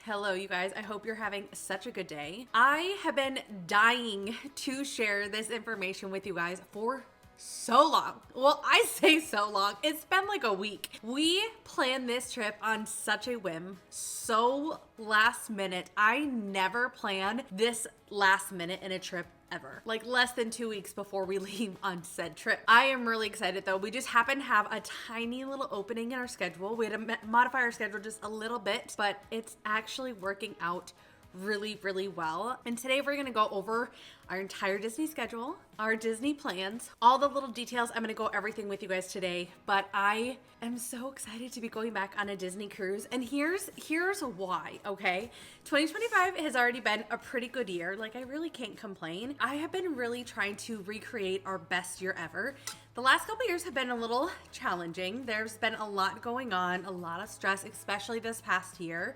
Hello, you guys. I hope you're having such a good day. I have been dying to share this information with you guys for so long. Well, I say so long. It's been like a week. We planned this trip on such a whim, so last minute. I never plan this last minute in a trip ever. Like less than 2 weeks before we leave on said trip. I am really excited though. We just happen to have a tiny little opening in our schedule. We had to modify our schedule just a little bit, but it's actually working out really well. And today we're gonna go over our entire Disney schedule, our Disney plans, all the little details. I'm gonna go everything with you guys today, but I am so excited to be going back on a Disney cruise. And here's why, okay? 2025 has already been a pretty good year. Like, I really can't complain. I have been really trying to recreate our best year ever. The last couple years have been a little challenging. There's been a lot going on, a lot of stress, especially this past year.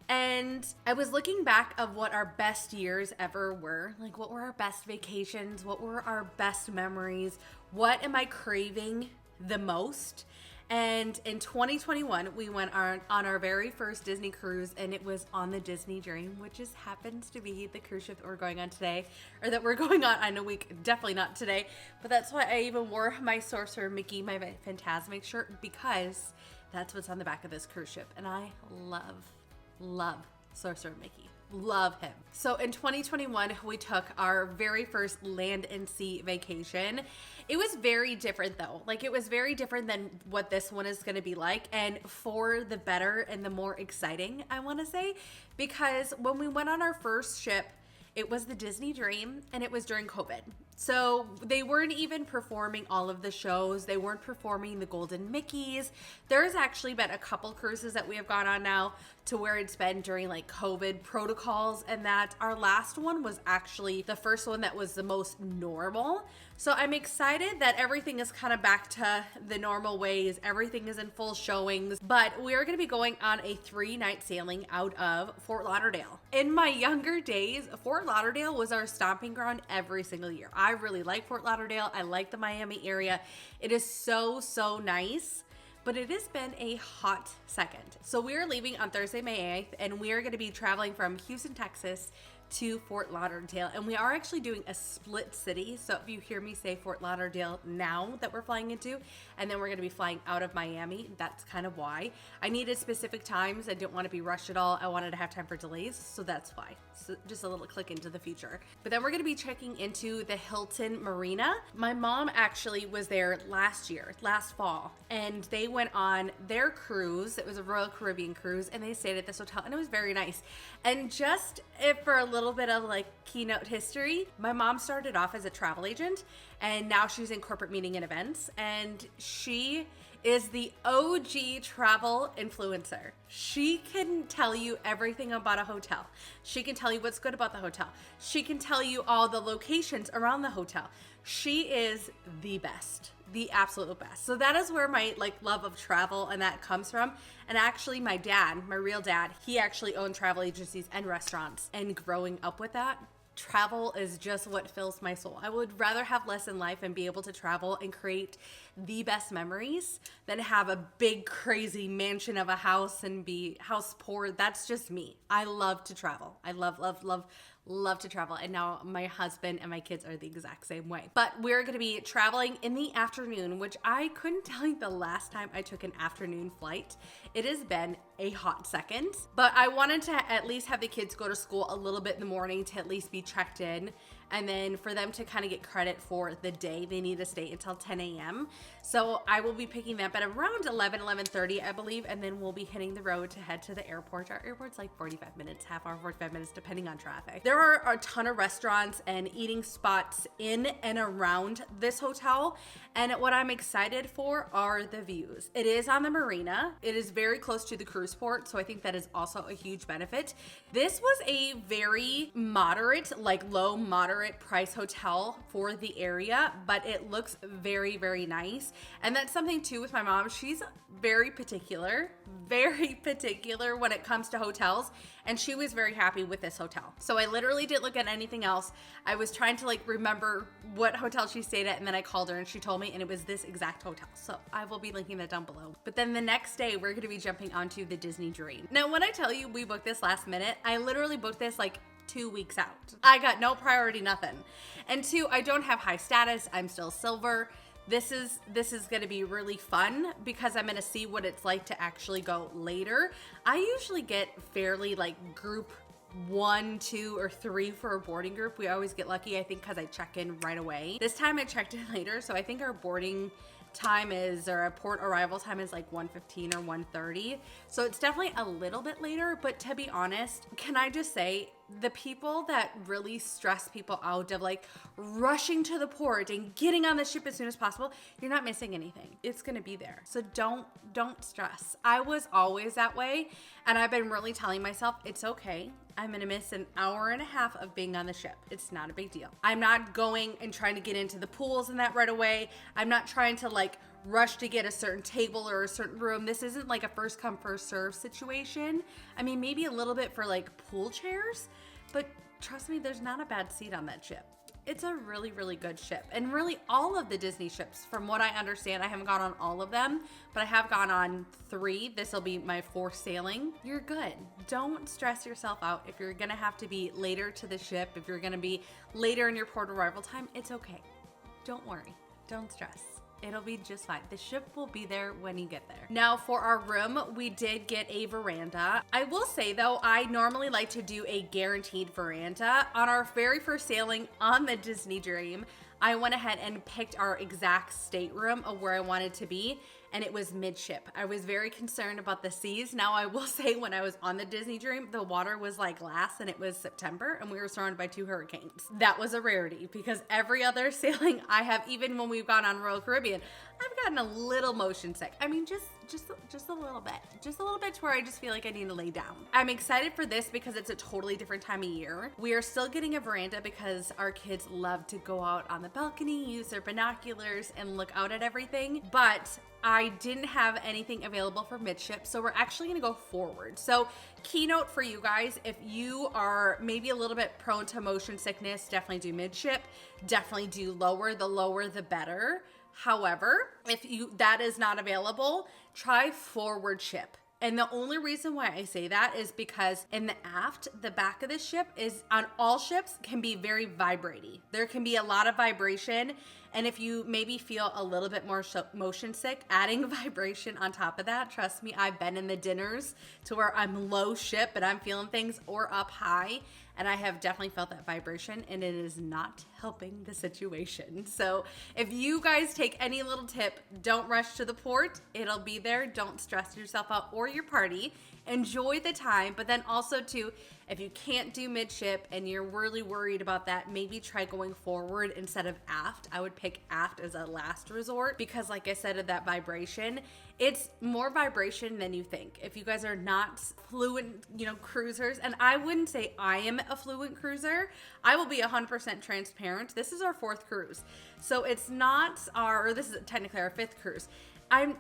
And I was looking back of what our best years ever were. Like, what were our best vacations? What were our best memories? What am I craving the most? And in 2021, we went on our very first Disney cruise, and it was on the Disney Dream, which just happens to be the cruise ship that we're going on today, or that we're going on a week, definitely not today. But that's why I even wore my Sorcerer Mickey, my Fantasmic shirt, because that's what's on the back of this cruise ship. And I love Sorcerer Mickey. Love him. So in 2021, we took our very first land and sea vacation. It was very different though. Like, it was very different than what this one is going to be like, and for the better and the more exciting, I want to say, because when we went on our first ship, it was the Disney Dream, and it was during COVID. So they weren't even performing all of the shows. They weren't performing the Golden Mickeys. There's actually been a couple cruises that we have gone on now to where it's been during like COVID protocols, and that our last one was actually the first one that was the most normal. So I'm excited that everything is kind of back to the normal ways. Everything is in full showings, but we're going to be going on a 3-night sailing out of Fort Lauderdale. In my younger days, Fort Lauderdale was our stomping ground every single year. I really like Fort Lauderdale. I like the Miami area. It is so nice. But it has been a hot second. So we are leaving on Thursday, May 8th, and we are going to be traveling from Houston, Texas to Fort Lauderdale. And we are actually doing a split city. So if you hear me say Fort Lauderdale now that we're flying into, and then we're going to be flying out of Miami, that's kind of why. I needed specific times. I didn't want to be rushed at all. I wanted to have time for delays. So that's why. So just a little click into the future. But then we're going to be checking into the Hilton Marina. My mom actually was there last fall, and they went on their cruise. It was a Royal Caribbean cruise, and they stayed at this hotel, and it was very nice. And just for a little bit of like keynote history, my mom started off as a travel agent, and now she's in corporate meeting and events, and she is the OG travel influencer. She can tell you everything about a hotel. She can tell you what's good about the hotel. She can tell you all the locations around the hotel. She is the best, the absolute best. So that is where my like love of travel and that comes from. And actually my dad, my real dad, he actually owned travel agencies and restaurants. And growing up with that, travel is just what fills my soul. I would rather have less in life and be able to travel and create the best memories than have a big crazy mansion of a house and be house poor. That's just me. I love to travel. I love to travel, and now my husband and my kids are the exact same way. But we're going to be traveling in the afternoon, which I couldn't tell you the last time I took an afternoon flight. It has been a hot second, but I wanted to at least have the kids go to school a little bit in the morning to at least be checked in, and then for them to kind of get credit for the day. They need to stay until 10 a.m. So I will be picking them up at around 11:30, I believe, and then we'll be hitting the road to head to the airport. Our airport's like 45 minutes, half hour, 45 minutes, depending on traffic. There are a ton of restaurants and eating spots in and around this hotel, and what I'm excited for are the views. It is on the marina. It is very close to the cruise port, so I think that is also a huge benefit. This was a very moderate, like low moderate moderate price hotel for the area, but it looks very, very nice. And that's something too with my mom. She's very particular when it comes to hotels. And she was very happy with this hotel. So I literally didn't look at anything else. I was trying to like remember what hotel she stayed at, and then I called her and she told me, and it was this exact hotel. So I will be linking that down below. But then the next day we're gonna be jumping onto the Disney Dream. Now, when I tell you we booked this last minute, I literally booked this like 2 weeks out. I got no priority, nothing. And two, I don't have high status. I'm still silver. This is going to be really fun because I'm going to see what it's like to actually go later. I usually get fairly like group 1, 2, or 3 for a boarding group. We always get lucky, I think, because I check in right away. This time I checked in later, so I think our boarding time is, or a port arrival time is like 1:15 or 1:30. So it's definitely a little bit later, but to be honest, can I just say, the people that really stress people out of like rushing to the port and getting on the ship as soon as possible, you're not missing anything. It's gonna be there. So don't stress. I was always that way, and I've been really telling myself it's okay. I'm gonna miss an hour and a half of being on the ship. It's not a big deal. I'm not going and trying to get into the pools and that right away. I'm not trying to like rush to get a certain table or a certain room. This isn't like a first come first serve situation. I mean, maybe a little bit for like pool chairs, but trust me, there's not a bad seat on that ship. It's a really, really good ship. And really all of the Disney ships, from what I understand, I haven't gone on all of them, but I have gone on 3. This will be my 4th sailing. You're good. Don't stress yourself out. If you're gonna have to be later to the ship, if you're gonna be later in your port arrival time, it's okay. Don't worry, don't stress. It'll be just fine. The ship will be there when you get there. Now for our room, we did get a veranda. I will say though, I normally like to do a guaranteed veranda. On our very first sailing on the Disney Dream, I went ahead and picked our exact stateroom of where I wanted to be, and it was midship. I was very concerned about the seas. Now I will say, when I was on the Disney Dream, the water was like glass, and it was September and we were surrounded by 2 hurricanes. That was a rarity because every other sailing I have, even when we've gone on Royal Caribbean, I've gotten a little motion sick. I mean, just a little bit. Just a little bit to where I just feel like I need to lay down. I'm excited for this because it's a totally different time of year. We are still getting a veranda because our kids love to go out on the balcony, use their binoculars, and look out at everything. But I didn't have anything available for midship, so we're actually gonna go forward. So keynote for you guys, if you are maybe a little bit prone to motion sickness, definitely do midship, definitely do lower. The lower the better. However, if that is not available, try forward ship. And the only reason why I say that is because in the aft, the back of the ship is, on all ships, can be very vibrating. There can be a lot of vibration. And if you maybe feel a little bit more motion sick, adding vibration on top of that, trust me, I've been in the dinners to where I'm low ship and I'm feeling things, or up high, and I have definitely felt that vibration, and it is not helping the situation. So if you guys take any little tip, don't rush to the port. It'll be there. Don't stress yourself out or your party. Enjoy the time, but then also too, if you can't do midship and you're really worried about that, maybe try going forward instead of aft. I would pick aft as a last resort because, like I said, of that vibration, it's more vibration than you think. If you guys are not fluent, cruisers, and I wouldn't say I am a fluent cruiser, I will be 100% transparent. This is our 4th cruise. So it's not this is technically our 5th cruise.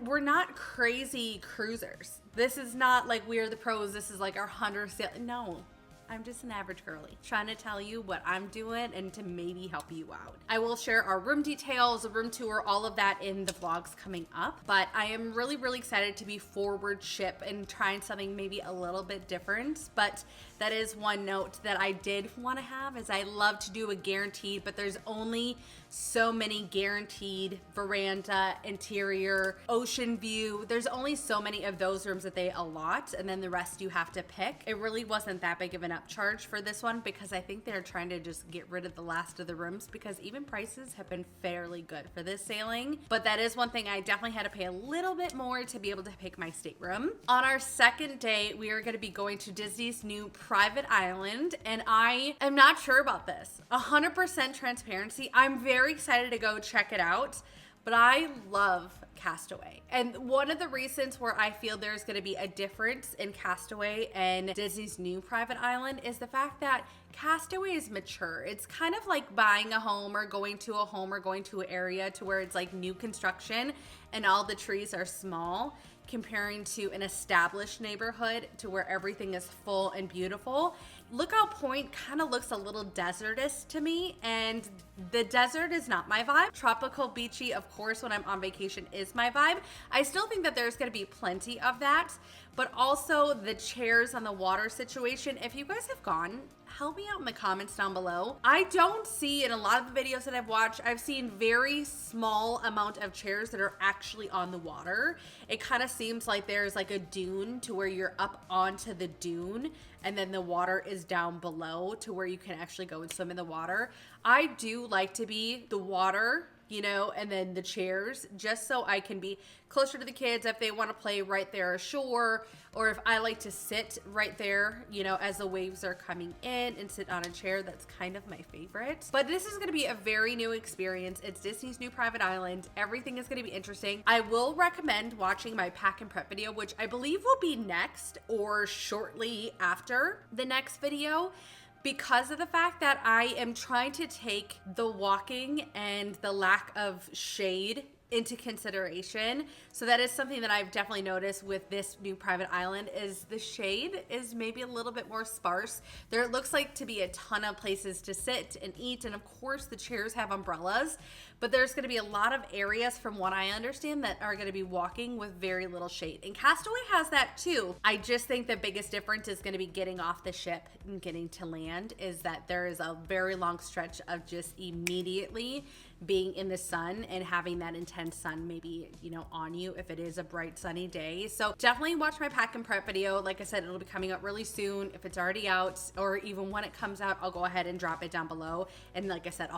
We're not crazy cruisers. This is not like we're the pros. This is like our 100th sail. No, I'm just an average girly trying to tell you what I'm doing and to maybe help you out. I will share our room details, a room tour, all of that in the vlogs coming up. But I am really, really excited to be forward ship and trying something maybe a little bit different. But that is one note that I did want to have, is I love to do a guaranteed, but there's only so many guaranteed veranda, interior, ocean view. There's only so many of those rooms that they allot, and then the rest you have to pick. It really wasn't that big of an upcharge for this one because I think they're trying to just get rid of the last of the rooms, because even prices have been fairly good for this sailing. But that is one thing I definitely had to pay a little bit more to be able to pick my stateroom. On our second day, we are going to be going to Disney's new private island, and I am not sure about this. 100% transparency. I'm very excited to go check it out, but I love Castaway. And one of the reasons where I feel there's going to be a difference in Castaway and Disney's new private island is the fact that Castaway is mature. It's kind of like buying a home or going to a home or going to an area to where it's like new construction and all the trees are small, comparing to an established neighborhood to where everything is full and beautiful. Lookout Point kind of looks a little desertous to me, and the desert is not my vibe. Tropical beachy, of course, when I'm on vacation is my vibe. I still think that there's going to be plenty of that, but also the chairs on the water situation. If you guys have gone, help me out in the comments down below. I don't see in a lot of the videos that I've watched, I've seen very small amount of chairs that are actually on the water. It kind of seems like there's like a dune to where you're up onto the dune and then the water is down below to where you can actually go and swim in the water. I do like to be the water, you know, and then the chairs, just so I can be closer to the kids if they want to play right there ashore, or if I like to sit right there, you know, as the waves are coming in and sit on a chair. That's kind of my favorite. But this is going to be a very new experience. It's Disney's new private island. Everything is going to be interesting. I will recommend watching my pack and prep video, which I believe will be next or shortly after the next video, because of the fact that I am trying to take the walking and the lack of shade into consideration. So that is something that I've definitely noticed with this new private island, is the shade is maybe a little bit more sparse. There looks like to be a ton of places to sit and eat, and of course the chairs have umbrellas, but there's going to be a lot of areas, from what I understand, that are going to be walking with very little shade. And Castaway has that too. I just think the biggest difference is going to be getting off the ship and getting to land, is that there is a very long stretch of just immediately being in the sun and having that intense sun maybe, you know, on you if it is a bright sunny day. So definitely watch my pack and prep video. Like I said, it'll be coming out really soon. If it's already out, or even when it comes out, I'll go ahead and drop it down below. And like I said,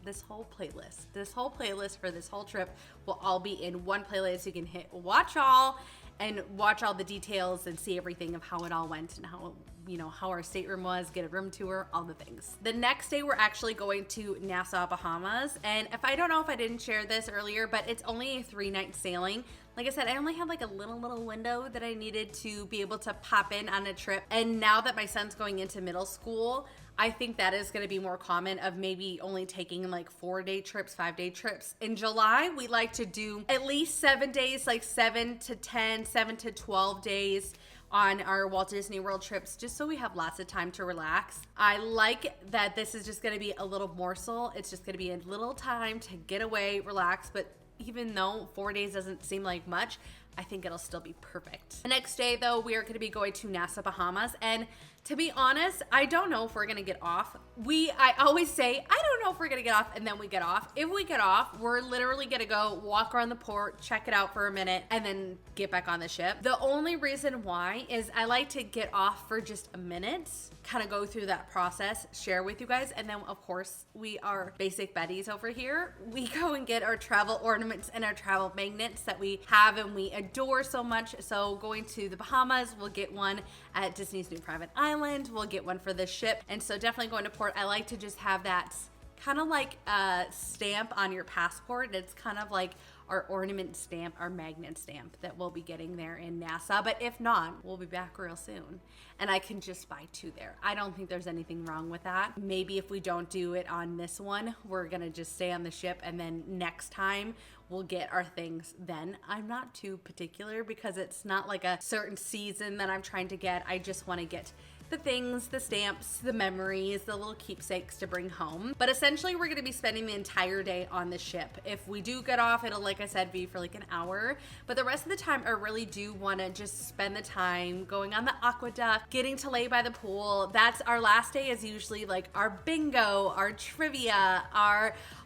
this whole playlist for this whole trip will all be in one playlist. You can hit watch all and watch all the details and see everything of how it all went and how, you know, how our stateroom was, get a room tour, all the things. The next day, we're actually going to Nassau, Bahamas. And if I don't know if I didn't share this earlier, but it's only a 3-night sailing. Like I said, I only had like a little window that I needed to be able to pop in on a trip. And now that my son's going into middle school, I think that is going to be more common, of maybe only taking like 4-day trips, 5-day trips. In July, we like to do at least 7 days, like 7 to 10, 7 to 12 days on our Walt Disney World trips, just so we have lots of time to relax. I like that this is just going to be a little morsel. It's just going to be a little time to get away, relax. But even though 4 days doesn't seem like much, I think it'll still be perfect. The next day though, we are going to be going to Nassau, Bahamas. And to be honest, I don't know if we're gonna get off. I always say, I don't know if we're gonna get off, and then we get off. If we get off, we're literally gonna go walk around the port, check it out for a minute, and then get back on the ship. The only reason why is I like to get off for just a minute, kind of go through that process, share with you guys, and then of course, we are basic Betties over here. We go and get our travel ornaments and our travel magnets that we have and we adore so much. So going to the Bahamas, we'll get one at Disney's new private island. We'll get one for the ship. And so definitely going to port, I like to just have that kind of like a stamp on your passport. It's kind of like our ornament stamp, our magnet stamp that we'll be getting there in Nassau. But if not, we'll be back real soon. And I can just buy 2 there. I don't think there's anything wrong with that. Maybe if we don't do it on this one, we're gonna just stay on the ship, and then next time we'll get our things then. I'm not too particular because it's not like a certain season that I'm trying to get. I just wanna get the things, the stamps, the memories, the little keepsakes to bring home. But essentially, we're gonna be spending the entire day on the ship. If we do get off, it'll, like I said, be for like an hour. But the rest of the time, I really do wanna just spend the time going on the aqueduct, getting to lay by the pool. That's our last day, is usually like our bingo, our trivia,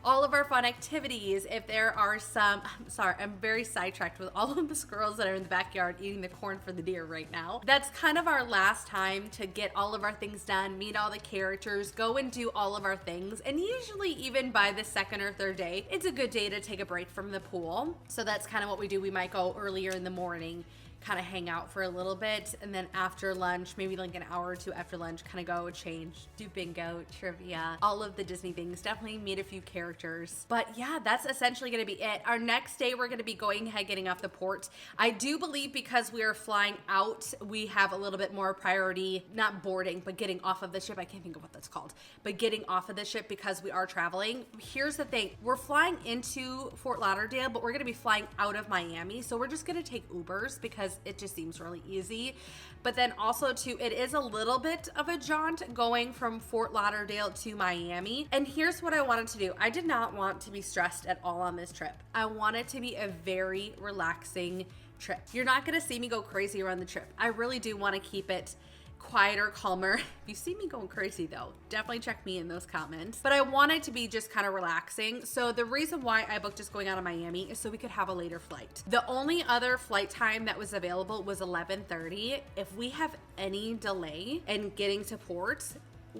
all of our fun activities. If there are some, I'm sorry, I'm very sidetracked with all of the squirrels that are in the backyard eating the corn for the deer right now. That's kind of our last time to get all of our things done, meet all the characters, go and do all of our things. And usually even by the second or third day, it's a good day to take a break from the pool. So that's kind of what we do. We might go earlier in the morning, kind of hang out for a little bit, and then after lunch, maybe like an hour or two after lunch, kind of go change, do bingo, trivia, all of the Disney things. Definitely meet a few characters. But yeah, that's essentially going to be it. Our next day, we're going to be going ahead, getting off the port. I do believe because we are flying out, we have a little bit more priority, not boarding, but getting off of the ship. I can't think of what that's called, but getting off of the ship because we are traveling. Here's the thing. We're flying into Fort Lauderdale, but we're going to be flying out of Miami. So we're just going to take Ubers because it just seems really easy. But then also too, it is a little bit of a jaunt going from Fort Lauderdale to Miami. And here's what I wanted to do. I did not want to be stressed at all on this trip. I want it to be a very relaxing trip. You're not going to see me go crazy around the trip. I really do want to keep it quieter, calmer. If you see me going crazy though, definitely check me in those comments. But I wanted to be just kind of relaxing. So the reason why I booked just going out of Miami is so we could have a later flight. The only other flight time that was available was 11:30. If we have any delay in getting to port,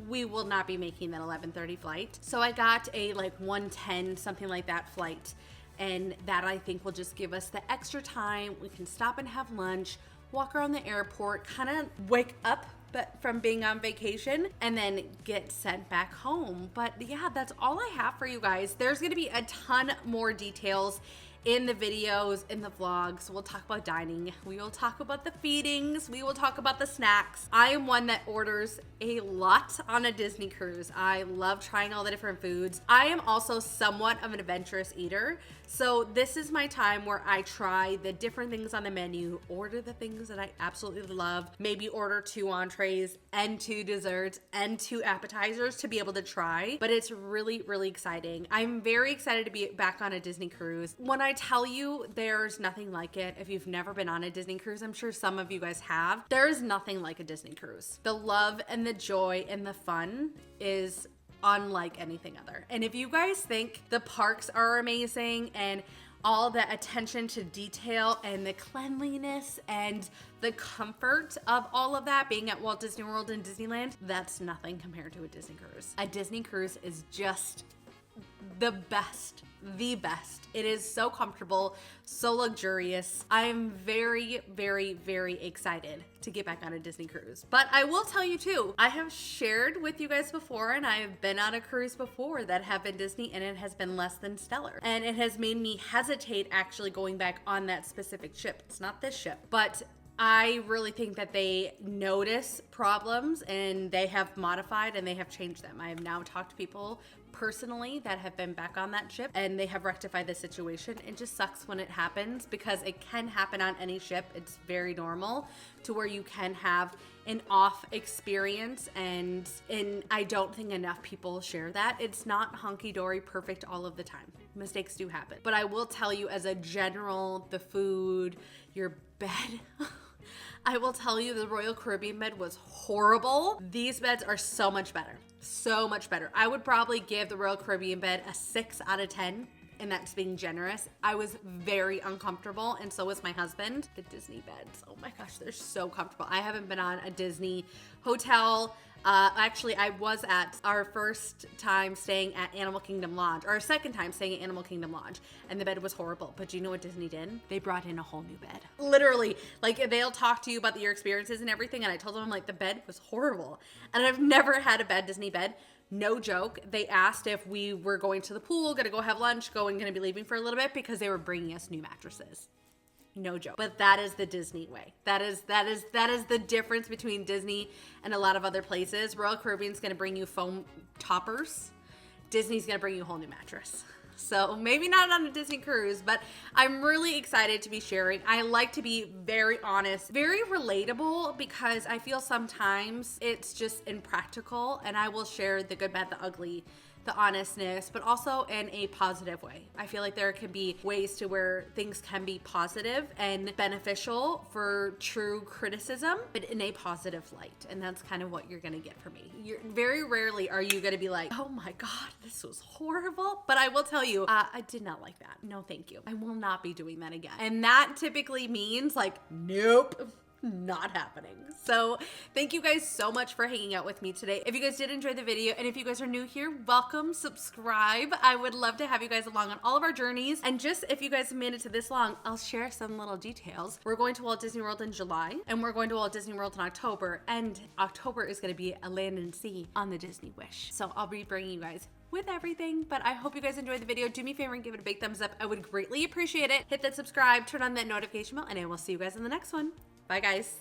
we will not be making that 11:30 flight. So I got a like 1:10, something like that flight. And that I think will just give us the extra time. We can stop and have lunch, walk around the airport, kind of wake up from being on vacation, and then get sent back home. But yeah, that's all I have for you guys. There's gonna be a ton more details in the videos, in the vlogs. We'll talk about dining. We will talk about the feedings. We will talk about the snacks. I am one that orders a lot on a Disney cruise. I love trying all the different foods. I am also somewhat of an adventurous eater. So this is my time where I try the different things on the menu, order the things that I absolutely love, maybe order 2 entrees and 2 desserts and 2 appetizers to be able to try. But it's really, really exciting. I'm very excited to be back on a Disney cruise. When I tell you there's nothing like it, if you've never been on a Disney cruise, I'm sure some of you guys have, there is nothing like a Disney cruise. The love and the joy and the fun is unlike anything other. And if you guys think the parks are amazing and all the attention to detail and the cleanliness and the comfort of all of that being at Walt Disney World and Disneyland, that's nothing compared to a Disney cruise. A Disney cruise is just the best. The best. It is so comfortable, so luxurious. I'm very, very, very excited to get back on a Disney cruise. But I will tell you too, I have shared with you guys before, and I have been on a cruise before that have been Disney, and it has been less than stellar. And it has made me hesitate actually going back on that specific ship. It's not this ship, but I really think that they notice problems and they have modified and they have changed them. I have now talked to people personally that have been back on that ship and they have rectified the situation. It just sucks when it happens because it can happen on any ship. It's very normal to where you can have an off experience, and I don't think enough people share that. It's not hunky-dory perfect all of the time. Mistakes do happen. But I will tell you, as a general, the food, your bed, I will tell you the Royal Caribbean bed was horrible. These beds are so much better. So much better. I would probably give the Royal Caribbean bed a 6 out of 10. And that's being generous. I was very uncomfortable, and so was my husband. The Disney beds, oh my gosh, they're so comfortable. I haven't been on a Disney hotel. Actually, I was at our first time staying at Animal Kingdom Lodge, or our second time staying at Animal Kingdom Lodge, and the bed was horrible. But do you know what Disney did? They brought in a whole new bed. Literally, like they'll talk to you about your experiences and everything, and I told them, like, the bed was horrible. And I've never had a bad Disney bed. No joke. They asked if we were going to the pool, gonna go have lunch, gonna be leaving for a little bit because they were bringing us new mattresses. No joke. But that is the Disney way. That is the difference between Disney and a lot of other places. Royal Caribbean's gonna bring you foam toppers. Disney's gonna bring you a whole new mattress. So maybe not on a Disney cruise, but I'm really excited to be sharing. I like to be very honest, very relatable, because I feel sometimes it's just impractical, and I will share the good, bad, the ugly, the honestness, but also in a positive way. I feel like there can be ways to where things can be positive and beneficial for true criticism, but in a positive light. And that's kind of what you're gonna get from me. Very rarely are you gonna be like, oh my God, this was horrible. But I will tell you, I did not like that. No, thank you. I will not be doing that again. And that typically means like, nope. not happening. So thank you guys so much for hanging out with me today. If you guys did enjoy the video, and if you guys are new here, welcome, subscribe. I would love to have you guys along on all of our journeys. And just if you guys have made it to this long, I'll share some little details. We're going to Walt Disney World in July, and we're going to Walt Disney World in October, and October is going to be a land and sea on the Disney Wish. So I'll be bringing you guys with everything, but I hope you guys enjoyed the video. Do me a favor and give it a big thumbs up. I would greatly appreciate it. Hit that subscribe, turn on that notification bell, and I will see you guys in the next one. Bye, guys.